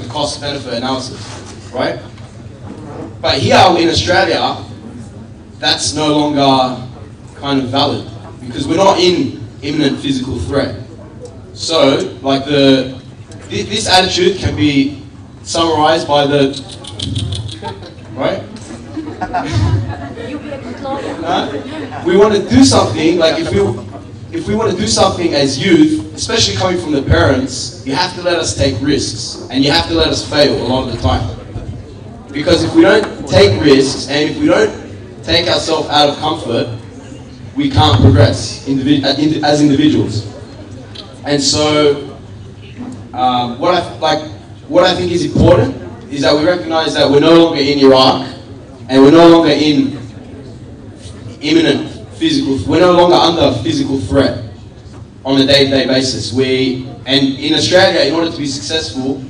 the cost-benefit analysis, right? But here in Australia, that's no longer kind of valid because we're not in imminent physical threat. So, like this attitude can be summarized by the, right? We want to do something, like if we want to do something as youth, especially coming from the parents, you have to let us take risks and you have to let us fail a lot of the time. Because if we don't take risks and if we don't take ourselves out of comfort, we can't progress as individuals. And so, what I think is important is that we recognize that we're no longer in Iraq and we're no longer in imminent we're no longer under physical threat on a day-to-day basis. And in Australia, in order to be successful,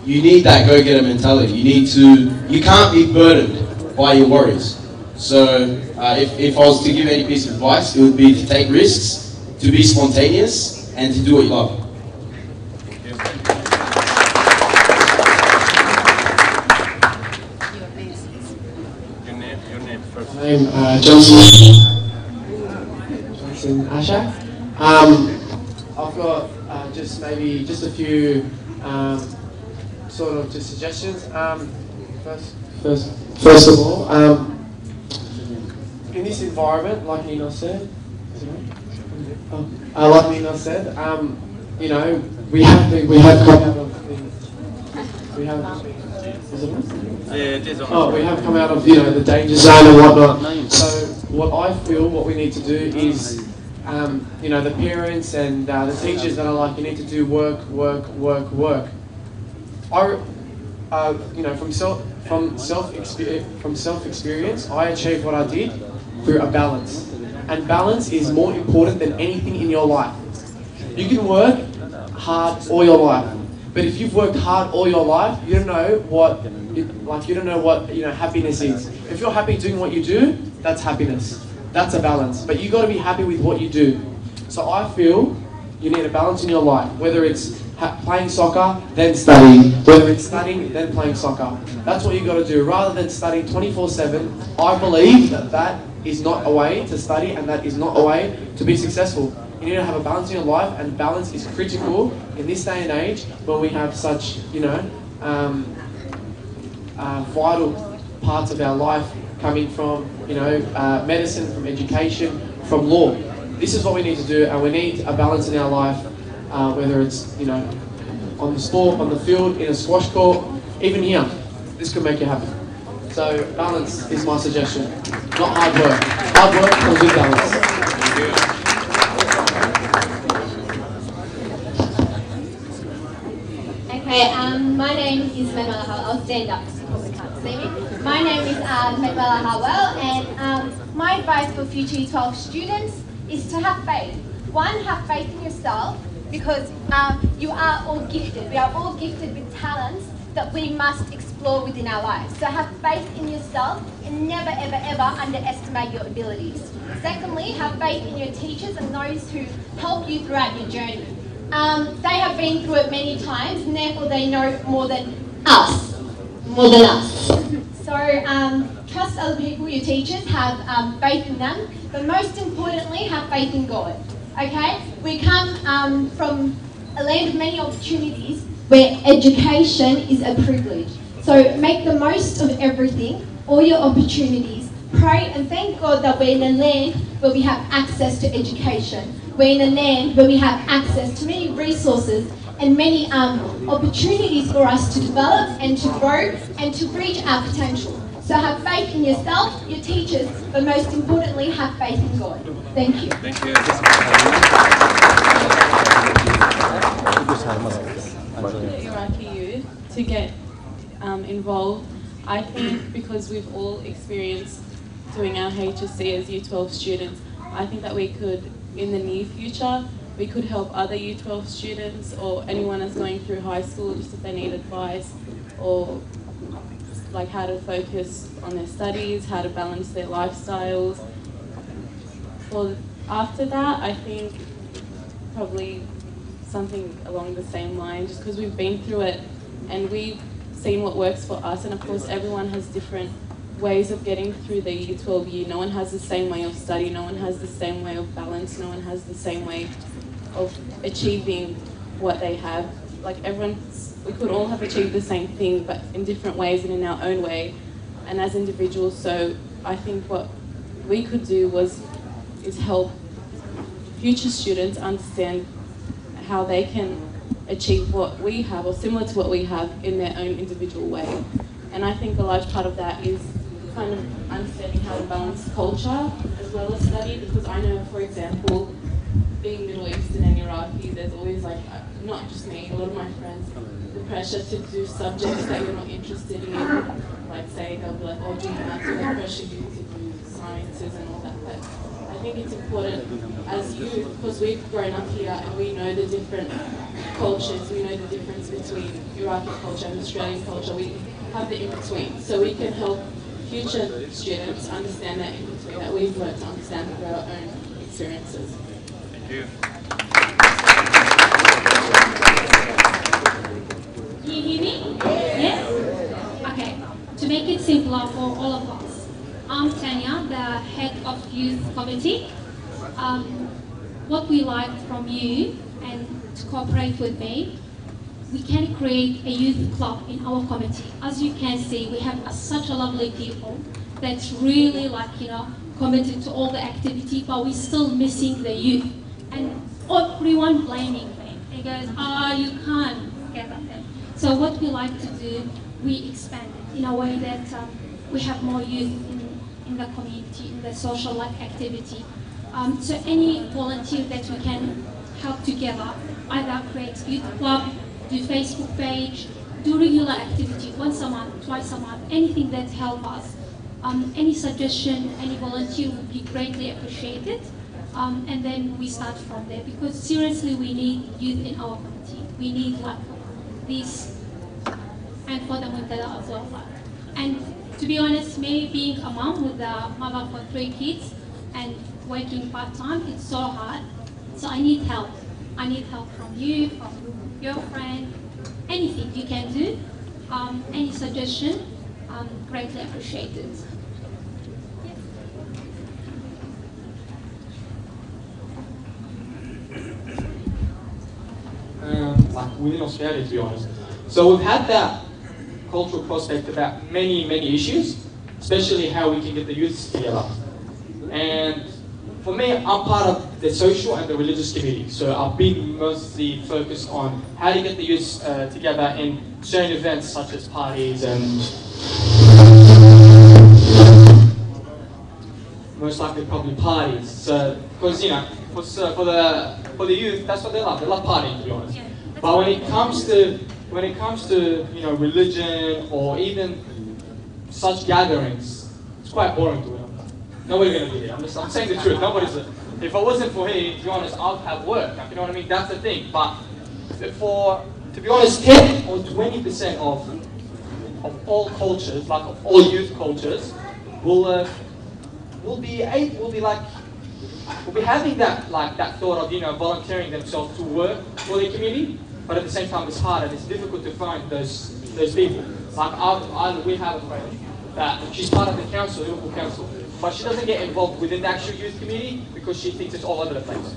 you need that go-getter mentality. You can't be burdened by your worries. So if I was to give any piece of advice, it would be to take risks, to be spontaneous, and to do what you love. My name Johnson Ashak. I've got just a few sort of just suggestions. First of all, in this environment, like Nina said, you know, we have come out of you know, the danger zone and whatnot. So what I feel what we need to do is, you know, the parents and the teachers that are like, you need to do work. You know, from self experience, I achieved what I did through a balance, and balance is more important than anything in your life. You can work hard all your life, but if you've worked hard all your life, you don't know what happiness is. If you're happy doing what you do, that's happiness. That's a balance. But you got to be happy with what you do. So I feel you need a balance in your life, whether it's playing soccer, then studying, whether it's studying, then playing soccer. That's what you got to do, rather than studying 24/7. I believe that is not a way to study, and that is not a way to be successful. You need to have a balance in your life, and balance is critical in this day and age when we have such, you know, vital parts of our life coming from, you know, medicine, from education, from law. This is what we need to do, and we need a balance in our life, whether it's, you know, on the sport, on the field, in a squash court, even here. This could make you happy. So balance is my suggestion, not hard work. Hard work comes with balance. Okay, my name is Manuela Howell. I'll stand up because you probably can't see me. My name is Manuela Howell, and my advice for future Year 12 students is to have faith. One, have faith in yourself, because you are all gifted. We are all gifted with talents that we must explore within our lives. So have faith in yourself and never, ever, ever underestimate your abilities. Secondly, have faith in your teachers and those who help you throughout your journey. They have been through it many times, and therefore they know more than us. So trust other people, your teachers, have faith in them, but most importantly, have faith in God. Okay? We come from a land of many opportunities where education is a privilege. So make the most of everything, all your opportunities. Pray and thank God that we're in a land where we have access to education. We're in a land where we have access to many resources and many opportunities for us to develop and to grow and to reach our potential. So have faith in yourself, your teachers, but most importantly, have faith in God. Thank you. Thank you. Iraqi youth to get involved. I think because we've all experienced doing our HSC as Year 12 students, I think that we could, in the near future, we could help other Year 12 students or anyone that's going through high school, just if they need advice or like how to focus on their studies, how to balance their lifestyles. Well, after that, I think probably something along the same line, just because we've been through it and we've seen what works for us, and of course everyone has different ways of getting through the Year 12 year. No one has the same way of study, no one has the same way of balance, no one has the same way of achieving what they have. Like we could all have achieved the same thing, but in different ways and in our own way, and as individuals. So I think what we could do is help future students understand how they can achieve what we have, or similar to what we have, in their own individual way. And I think a large part of that is kind of understanding how to balance culture as well as study, because I know, for example, being Middle Eastern and Iraqi, there's always, like, not just me, a lot of my friends, the pressure to do subjects that you're not interested in. Like, say, they'll be like, oh, do maths, or they pressure you to do sciences and all that. But I think it's important as youth, because we've grown up here and we know the different cultures, we know the difference between Iraqi culture and Australian culture. We have the in-between, so we can help future students understand that in-between that we've learned to understand through our own experiences. Thank you. Can you hear me? Yes? Okay. To make it simpler for all of us, I'm Tanya, the head of youth committee. What we like from you, and to cooperate with me, we can create a youth club in our committee. As you can see, we have such a lovely people that's really, like, committed to all the activity, but we're still missing the youth. And everyone blaming them. They goes, you can't get at them. So what we like to do, we expand it in a way that we have more youth in the community, in the social life activity. So any volunteer that we can help together, either create youth club, do Facebook page, do regular activity once a month, twice a month, anything that help us. Any suggestion, any volunteer would be greatly appreciated. And then we start from there, because seriously we need youth in our community. We need, like, this, and for the Muntada as well. And to be honest, me being a mom with a mother for 3 kids and working part-time, it's so hard. So I need help. I need help from you, from your friend, anything you can do, any suggestion, greatly appreciated. Like within Australia, to be honest. So we've had that cultural prospect about many issues, especially how we can get the youths together. And for me, I'm part of the social and the religious committee. So I've been mostly focused on how to get the youths together in certain events such as parties and most likely probably parties. So because for the youth, that's what they love. They love partying, to be honest. But when it comes to religion or even such gatherings, it's quite boring to them. Nobody's gonna be here. I'm saying the truth. If I wasn't for here, to be honest, I'd have work. You know what I mean? That's the thing. But to be honest, 10 or 20% of all cultures, like of all youth cultures, will be having that thought of volunteering themselves to work for the community, but at the same time it's hard and it's difficult to find those people. Like we have a friend that she's part of the council, Liverpool Council, but she doesn't get involved within the actual youth community because she thinks it's all over the place.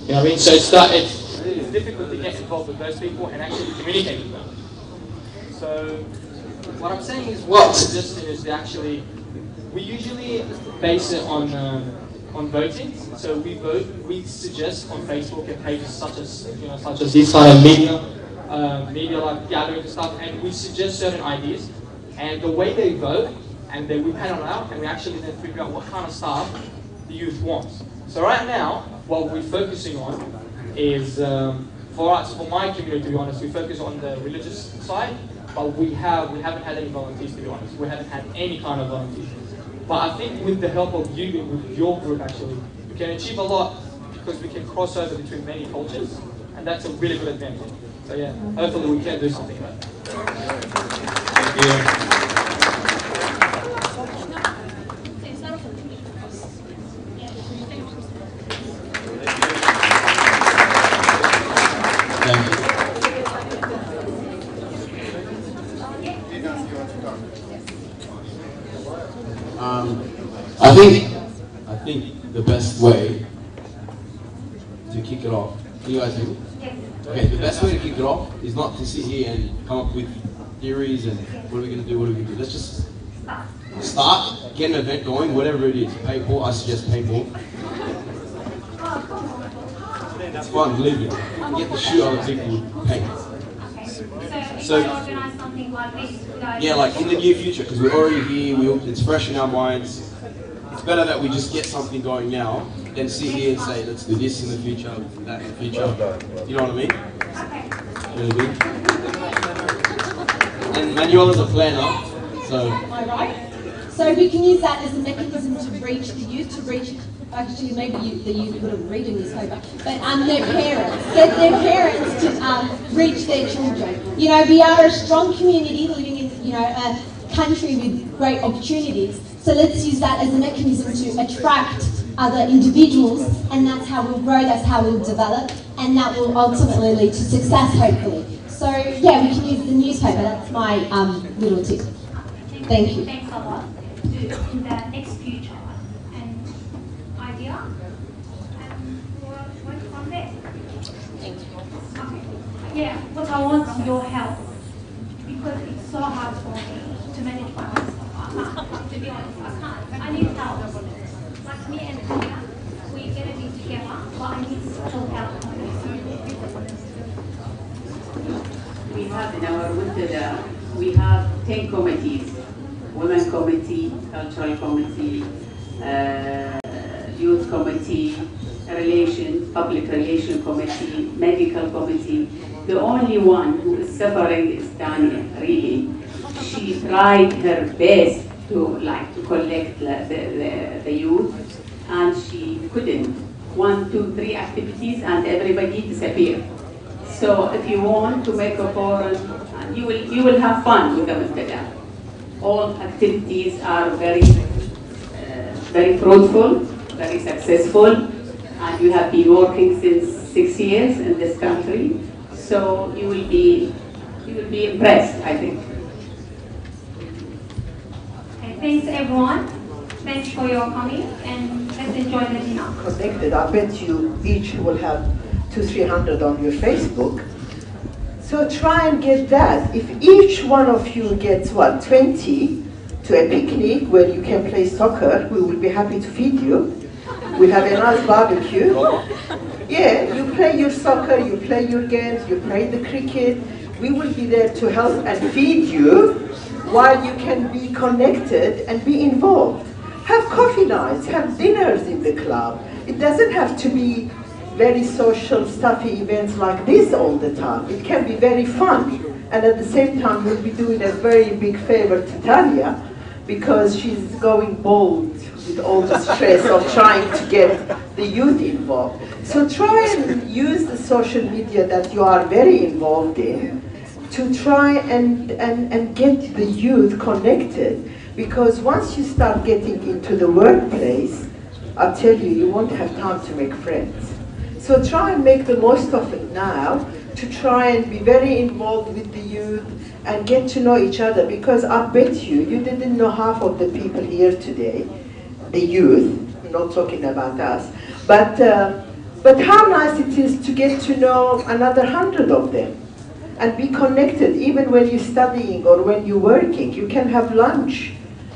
You know what I mean? So it's difficult to get involved with those people and actually communicate with them. So what I'm saying is, what suggestion is actually, we usually base it on voting. So we suggest on Facebook and pages such as this kind of media like gatherings and stuff, and we suggest certain ideas. And the way they vote, and then we panel out, and we actually then figure out what kind of stuff the youth wants. So right now, what we're focusing on is, for my community, to be honest, we focus on the religious side, but we haven't had any volunteers, to be honest. We haven't had any kind of volunteers. But I think with the help of you, with your group actually, we can achieve a lot because we can cross over between many cultures, and that's a really good advantage. So yeah, hopefully we can do something like that. Thank you. to kick it off. Can you guys hear me? Yes. Okay, the best way to kick it off is not to sit here and come up with theories and what are we going to do, what are we going to do. Let's just start, get an event going, whatever it is. Paintball, I suggest paintball. It's fun, believe me. You get to shoot other people with paint. So if I organise something like this, yeah, like in the near future, because we're already here, it's fresh in our minds. It's better that we just get something going now than sit here and say, let's do this in the future, let's do that in the future. You know what I mean? Okay. You know what I mean? And Manuel is a planner, so... Am I right? So we can use that as a mechanism to reach the youth, actually maybe the youth wouldn't read a newspaper, but their parents, get their parents to reach their children. You know, we are a strong community living in, you know, a country with great opportunities. So let's use that as a mechanism to attract other individuals, and that's how we'll grow, that's how we'll develop, and that will ultimately lead to success, hopefully. So yeah, we can use the newspaper. That's my little tip. Thank you. Thanks a lot. In the next future, and idea, and we'll work from there. Thank you. Okay. Yeah, what I want is your help, because it's so hard for me to manage my own stuff. I can't, to be honest, I can't. I need help. Like me and Tanya, we're going to be together, but I need still help. We have in our Muntada, we have 10 committees. Women committee, cultural committee, youth committee, public relation committee, medical committee. The only one who is suffering is Tanya, really. She tried her best to collect the youth, and she couldn't. 1, 2, 3 activities, and everybody disappeared. So if you want to make a forum, you will have fun with the Muntada. All activities are very fruitful, very successful, and you have been working since 6 years in this country. So you will be impressed, I think. Okay, thanks everyone. Thanks for your coming, and let's enjoy the dinner. Connected, I bet you each will have 200-300 on your Facebook. So try and get that. If each one of you gets, 20 to a picnic where you can play soccer, we will be happy to feed you. We'll have a nice barbecue. Yeah, you play your soccer, you play your games, you play the cricket. We will be there to help and feed you while you can be connected and be involved. Have coffee nights, have dinners in the club. It doesn't have to be very social, stuffy events like this all the time. It can be very fun. And at the same time, we'll be doing a very big favor to Tanya, because she's going bold with all the stress of trying to get the youth involved. So try and use the social media that you are very involved in to try and get the youth connected. Because once you start getting into the workplace, I'll tell you, you won't have time to make friends. So try and make the most of it now, to try and be very involved with the youth and get to know each other, because I bet you didn't know half of the people here today, the youth. We're not talking about us, but how nice it is to get to know another 100 of them and be connected. Even when you're studying or when you're working, you can have lunch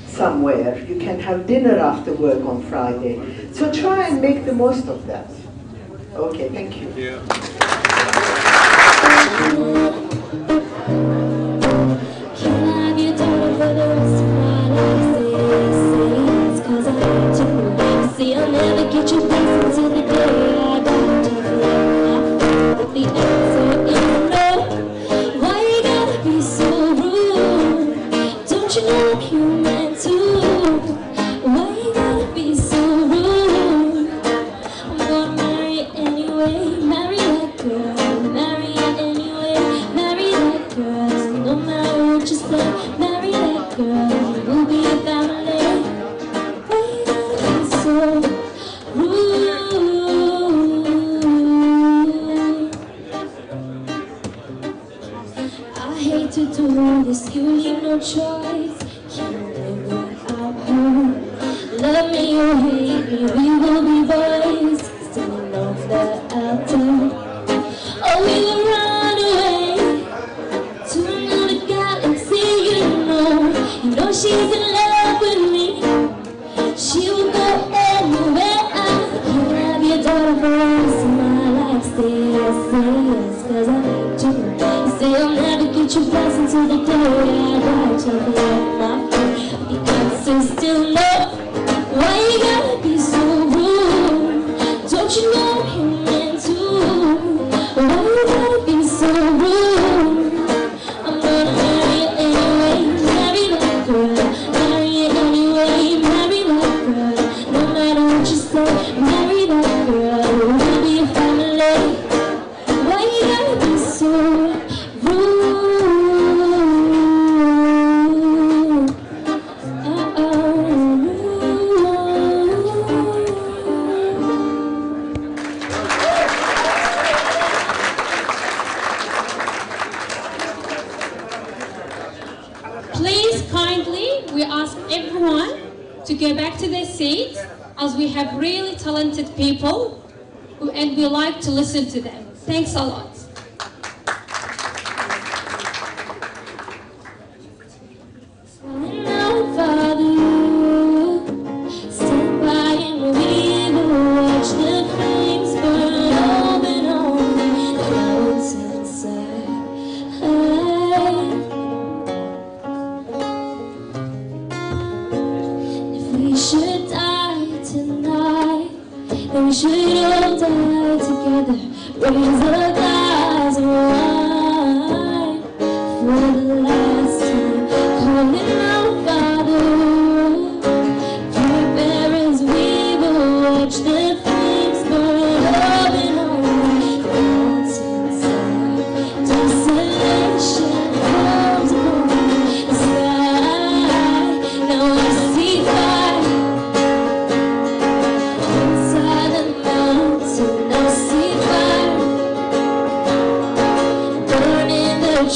somewhere, you can have dinner after work on Friday. So try and make the most of that. Okay, thank you. Yeah. I'll never get your blessings in the day I don't the answer in no. Why you gotta be so rude? Don't you know I'm human too? Why you gotta be so rude? I'm gonna marry it anyway. Marry that girl. Marry it anyway. Marry that girl. No matter what you say, marry that girl. We'll be a family. Why you gotta be so I hate to do this, you leave no choice. Can't live without her. Love me or hate me, we will be boys. Still know that I go back to their seats, as we have really talented people and we like to listen to them. Thanks a lot. We should all die together. Raise a glass of wine for the last time. Calling out Father, prepare as we will watch the flames burn up and on. What's inside? Desolation comes upon the sky. Now I see fire.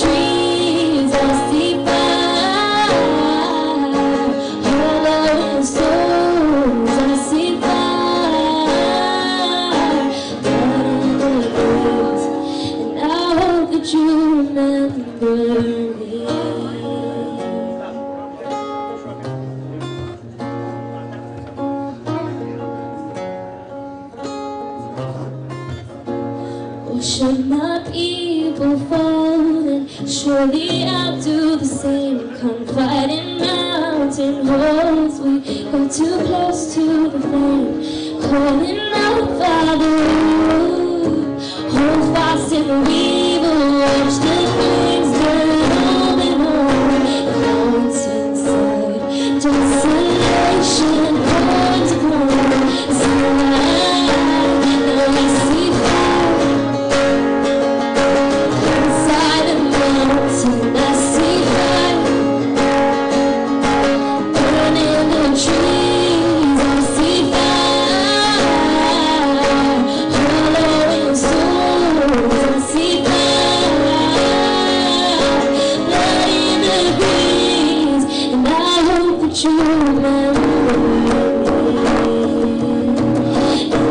Trees, I see fire. Hollow souls, I see fire. Burning the graves, and I hope that you remember me. Oh, should my people fall? Surely I'll do the same. Confide in mountain walls. We go too close to the flame. Calling out Father, hold fast and we will watch the flames burn on and on. Clouds inside, desolation burns upon the sky. Now we see fire inside the mountain. I see fire burning the trees. I see fire hollowing souls. I see fire blood in the breeze, and I hope that you remember me.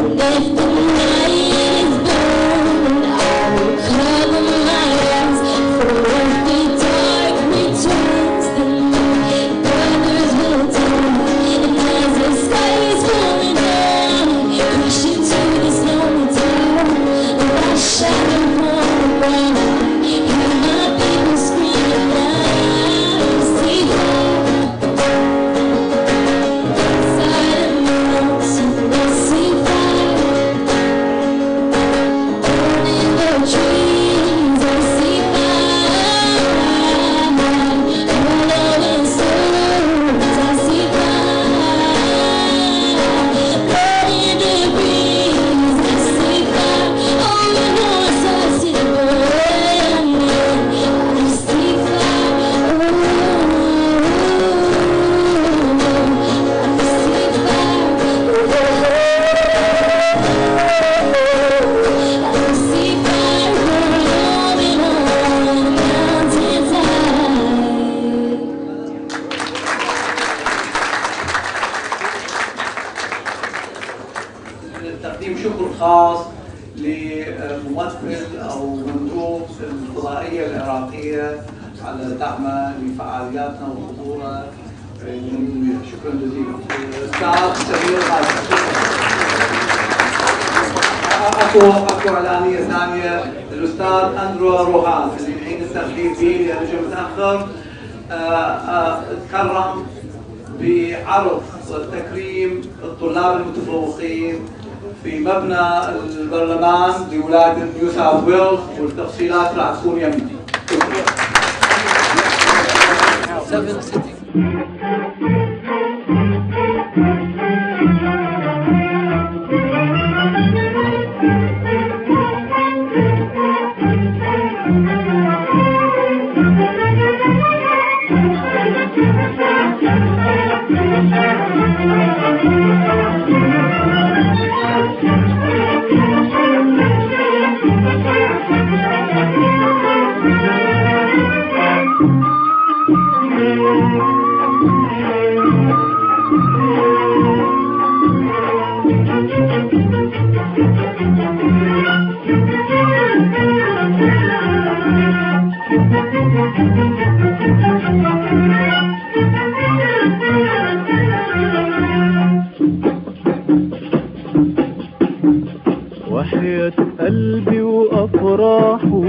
And if the night is burning, I will cover my eyes. For if the dark returns, then my brothers will die. And as the sky is falling down, crash into this lonely town, I shadow from the ground, hear my people screaming out. See fire inside a mountain. I see fire burning the trees. I see fire hollowing souls. I see fire blood in the breeze. I see fire. Oh, you know I see it burning. I see fire. Oh, I see fire. I see fire burning on the mountainside. تقديم شكر خاص لممثل او مندوب الفضائيه العراقيه على دعمه لفعالياتنا وحضورها. شكرا جزيلا. الاستاذ سمير اكو اعلانيه ثانيه. الاستاذ اندرو روهان اللي الحين الترحيب به لانه جاي متاخر تكرم بعرض تكريم الطلاب المتفوقين في مبنى البرلمان لولاية نيو ساوث ويلز، والتفصيلات راح تكون يمي. قلبي وأفراحه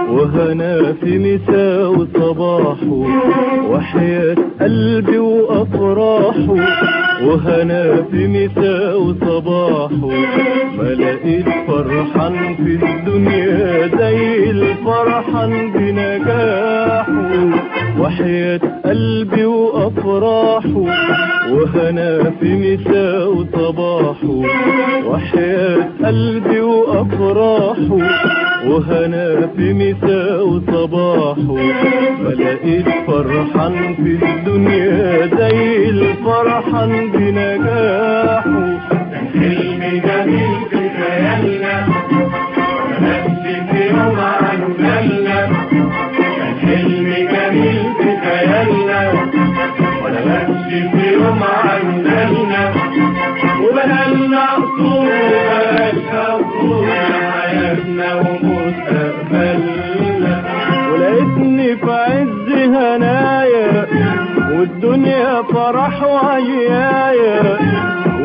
وهنا في مساء وصباحه وحياة قلبي وأفراحه وهنا في مساء وصباحه ما لقيت فرحان في الدنيا زي الفرحان بنجاحه وحياة قلبي وأفراحه وهنا في مساء وصباحه وحياة قلبي وأفراحه وهنا في مساء وصباحه ما لقيت فرحان في الدنيا زي الفرحان بنجاحه حلم جميل في خيالنا نفسي في يوم عن بالنا كان حلم جميل في خيالنا ولا نمشي في يوم عن بالنا وبنالنا قصور وبلاش قصور حياتنا ومستقبلنا ولقيتني في عز هنايا والدنيا فرح وعيايا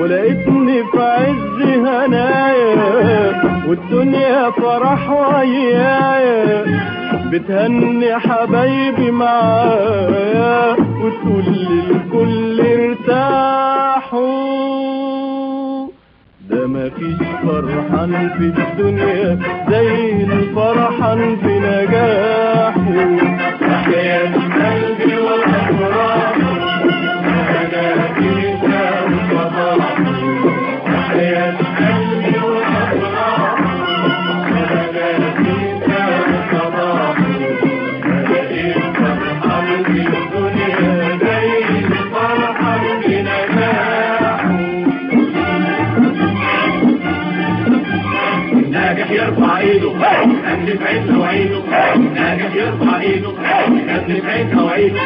ولقيتني في عز هنايا والدنيا فرح وعيايا بتهني حبايبي معايا وتقول للكل ارتاحوا ده مفيش فرحان في الدنيا زي الفرحان بنجاحه حياة قلبي وأفراحه أنا في مساء وصباحه حياة قلبي وأفراحه أنا في مساء وصباحه لقيت فرحان في الدنيا زي الفرحان بنجاحه ناجح يرفع ايده خلي في عينه وعيده ناجح يرفع ايده خلي في عينه وعيده